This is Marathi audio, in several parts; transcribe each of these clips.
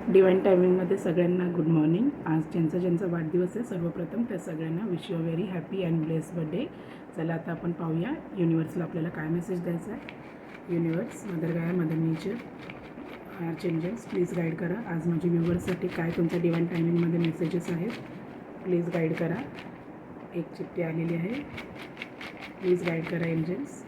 डिवाइन टायमिंगमध्ये सगळ्यांना गुड मॉर्निंग. आज ज्यांचा वाढदिवस आहे सर्वप्रथम त्या सगळ्यांना wish you very happy and bless birthday. चला आता आपण पाहूया युनिवर्सला आपल्याला काय मेसेज द्यायचा आहे. युनिवर्स, मदर गाया, मदर नेचर, आर्चएंजल्स प्लीज गाईड करा. आज माझ्या व्ह्यूवर्ससाठी काय तुमच्या डिवाइन टायमिंगमध्ये मेसेजेस आहेत प्लीज गाईड करा. एक चिठ्ठी आलेली आहे, प्लीज गाईड करा एंजल्स.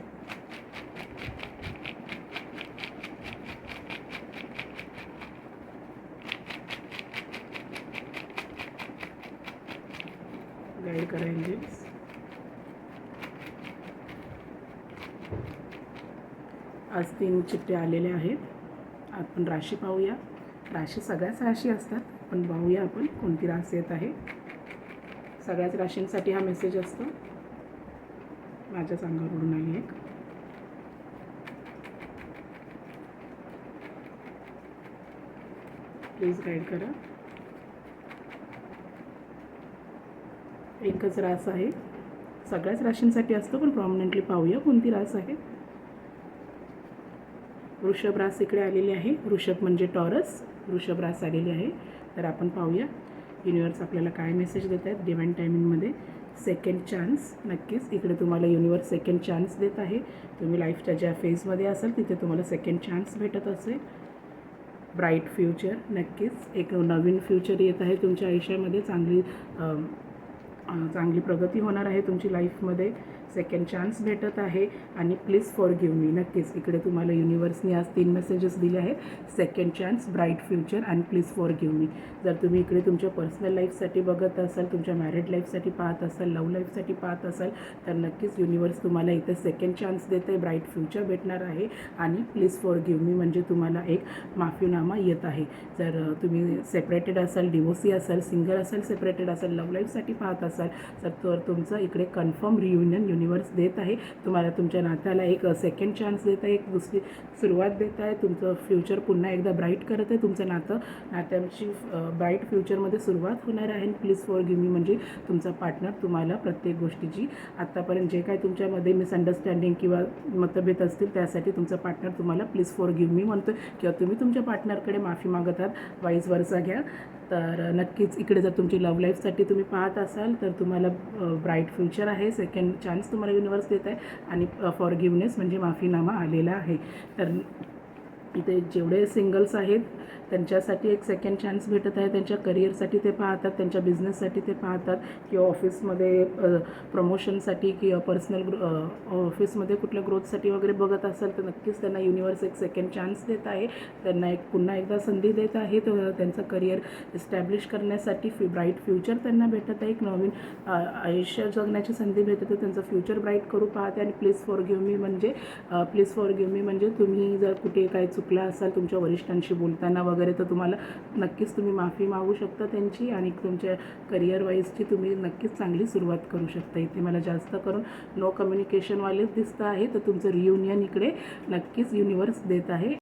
गाईड करा एंजल्स. आज 3 चिठ्ठ्या आलेल्या आहेत. आपण राशी पाहूया. राशी सगळ्याच राशी असतात, पण पाहूया आपण कोणती राशी येत आहे. सगळ्याच राशींसाठी हा मेसेज असतो. माझ्या अंगावरून आली एक. प्लीज गाईड करा. एकच रास आहे, सगळ्याच राशींसाठी असतो, पण प्रॉमिनंटली पाहूया कोणती रास आहे. वृषभ रास इकडे आलेली आहे. वृषभ म्हणजे टॉरस, वृषभ रास आलेली आहे. तर आपण पाहूया युनिवर्स आपल्याला काय मेसेज देत आहेत डिवाइन टायमिंगमध्ये. सेकंड चान्स, नक्कीच इकडे तुम्हाला युनिवर्स सेकंड चान्स देत आहे. तुम्ही लाईफच्या ज्या फेजमध्ये असाल तिथे तुम्हाला सेकंड चान्स भेटत असेल. ब्राईट फ्युचर, नक्कीच एक नवीन फ्युचर येत आहे तुमच्या आयुष्यामध्ये. चांगली प्रगती होणार आहे तुमची लाईफमध्ये. सेकंड चान्स भेटत आहे. आणि प्लीज फॉरगिव्ह मी, नक्कीच इकडे तुम्हाला युनिवर्सने आज 3 मेसेजेस दिले आहेत. सेकंड चान्स, ब्राईट फ्युचर आणि प्लीज फॉरगिव्ह मी. जर तुम्ही इकडे तुमच्या पर्सनल लाईफसाठी बघत असाल, तुमच्या मॅरिड लाईफसाठी पाहत असाल, लव्ह लाईफसाठी पाहत असाल, तर नक्कीच युनिवर्स तुम्हाला इथे सेकंड चान्स देत आहे. ब्राईट फ्युचर भेटणार आहे. आणि प्लीज फॉरगिव्ह मी म्हणजे तुम्हाला एक माफीनामा येत आहे. जर तुम्ही सेपरेटेड असाल, डिवोर्सी असाल, सिंगल असाल, सेपरेटेड असाल, लव्ह लाईफसाठी पाहत असाल, तर तुमचं इकडे कन्फर्म रियुनियन युनिवर्स देत आहे. तुम्हाला तुमच्या नात्याला एक सेकंड चान्स देत आहे, एक दुसरी सुरुवात देत आहे. तुमचं फ्युचर पुन्हा एकदा ब्राईट करत आहे. तुमचं नात्याची ब्राईट फ्युचरमध्ये सुरुवात होणार आहे. प्लीज फॉरगिव्ह मी म्हणजे तुमचा पार्टनर तुम्हाला प्रत्येक गोष्टीची, आत्तापर्यंत जे काही तुमच्यामध्ये मिसअंडरस्टँडिंग किंवा मतभेद असतील त्यासाठी तुमचा पार्टनर तुम्हाला प्लीज फॉरगिव्ह मी म्हणतो, किंवा तुम्ही तुमच्या पार्टनरकडे माफी मागत आहात. वाईज वर्सा घ्या. तर नक्कीच इकडे जर तुमची लव्ह लाईफसाठी तुम्ही पाहत असाल तर तुम्हाला ब्राईट फ्युचर आहे. सेकंड चान्स तुम्हाला युनिवर्स देत आहे. आणि फॉरगिव्हनेस म्हणजे माफीनामा आलेला आहे. तर इथे जेवढे सिंगल्स आहेत त्यांच्यासाठी एक सेकंड चान्स भेटत आहे. त्यांच्या करिअरसाठी ते पाहतात, त्यांच्या बिझनेससाठी ते पाहतात, किंवा ऑफिसमध्ये प्रमोशनसाठी किंवा पर्सनल ऑफिसमध्ये कुठल्या ग्रोथसाठी वगैरे बघत असाल तर नक्कीच त्यांना युनिवर्स एक सेकंड चान्स देत आहे. त्यांना एक पुन्हा एकदा संधी देत आहे. तर त्यांचं करिअर इस्टॅब्लिश करण्यासाठी ब्राईट फ्युचर त्यांना भेटत आहे. एक नवीन आयुष्य जगण्याची संधी भेटत आहे. त्यांचं फ्युचर ब्राईट करू पाहते. आणि प्लीज फॉरगिव्ह मी म्हणजे तुम्ही जर कुठे काय चुकला असाल तुमच्या वरिष्ठांशी बोलताना वगैरे तर तुम्हाला नक्कीच तुम्ही माफी मागू शकता त्यांची. आणि तुमच्या करिअर वाईजची तुम्ही नक्कीच चांगली सुरुवात करू शकता. इथे मला जास्त करून नो कम्युनिकेशनवालेच दिसतं आहे. तर तुमचं रियुनियन इकडे नक्कीच युनिवर्स देत आहे.